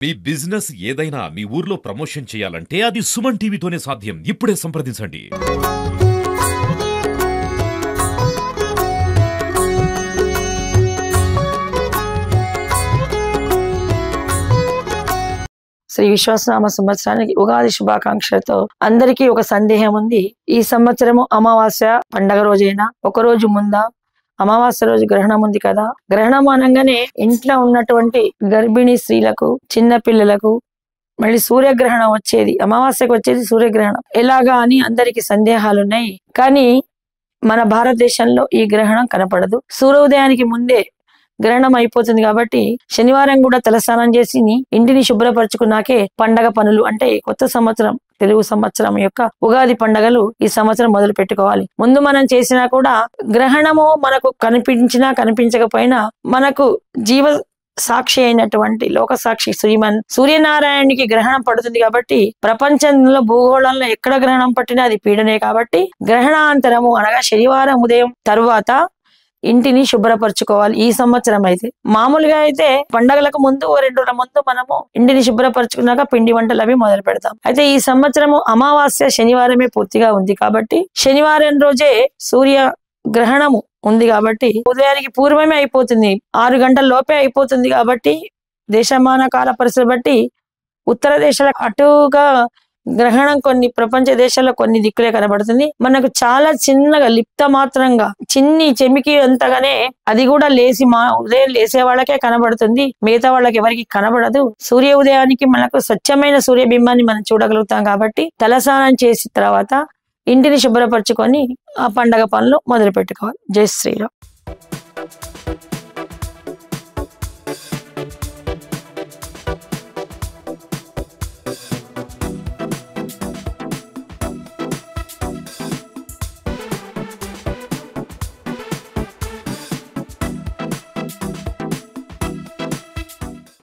మీ business ఏదైనా మీ ఊర్లో promotion చేయాలంటే అది సుమన్ టీవీతోనే సాధ్యం. ఇప్పుడే సంప్రదించండి. శ్రీ విశ్వాసనామ సంవత్సరానికి ఉగాది శుభాకాంక్షలతో అందరికీ ఒక సందేహం ఉంది. ఈ సంవత్సరము అమావాస్య పండగ రోజైనా ఒక రోజు ముందా, అమావాస్య రోజు గ్రహణం ఉంది కదా, గ్రహణం అనగానే ఇంట్లో ఉన్నటువంటి గర్భిణీ స్త్రీలకు, చిన్న పిల్లలకు మళ్ళీ సూర్యగ్రహణం వచ్చేది, అమావాస్యకు వచ్చేది సూర్యగ్రహణం ఎలాగా అని అందరికి సందేహాలు ఉన్నాయి. కానీ మన భారతదేశంలో ఈ గ్రహణం కనపడదు. సూర్యోదయానికి ముందే గ్రహణం అయిపోతుంది కాబట్టి శనివారం కూడా తలస్నానం చేసి ఇంటిని శుభ్రపరచుకున్నాకే పండగ పనులు అంటే కొత్త సంవత్సరం, తెలుగు సంవత్సరం యొక్క ఉగాది పండగలు ఈ సంవత్సరం మొదలు పెట్టుకోవాలి. ముందు మనం చేసినా కూడా గ్రహణము మనకు కనిపించినా కనిపించకపోయినా మనకు జీవ సాక్షి అయినటువంటి లోక సాక్షి శ్రీమన్ సూర్యనారాయణునికి గ్రహణం పడుతుంది కాబట్టి ప్రపంచంలో భూగోళంలో ఎక్కడ గ్రహణం పట్టినా అది పీడనే కాబట్టి గ్రహణాంతరము అనగా శనివారం ఉదయం తరువాత ఇంటిని శుభ్రపరచుకోవాలి. ఈ సంవత్సరం అయితే మామూలుగా అయితే పండగలకు ముందు 2 రోజుల ముందు మనము ఇంటిని శుభ్రపరచుకున్నాక పిండి వంటలు అవి మొదలు పెడతాం. అయితే ఈ సంవత్సరము అమావాస్య శనివారమే పూర్తిగా ఉంది కాబట్టి శనివారం రోజే సూర్య గ్రహణము ఉంది కాబట్టి ఉదయానికి పూర్వమే అయిపోతుంది, 6 గంటల లోపే అయిపోతుంది కాబట్టి దేశమాన కాల పరిస్థితి బట్టి ఉత్తర దేశాలకు అటుగా గ్రహణం కొన్ని ప్రపంచ దేశాల్లో కొన్ని దిక్కులే కనబడుతుంది. మనకు చాలా చిన్నగా లిప్త మాత్రంగా చిన్ని చెమికి అంతగానే అది కూడా ఉదయం లేసే వాళ్ళకే కనబడుతుంది, మిగతా వాళ్ళకి ఎవరికి కనబడదు. సూర్య ఉదయానికి మనకు స్వచ్ఛమైన సూర్యబింబాన్ని మనం చూడగలుగుతాం కాబట్టి తలస్నానం చేసిన తర్వాత ఇంటిని శుభ్రపరచుకొని ఆ పండగ పనులు మొదలు పెట్టుకోవాలి. జై శ్రీరామ్.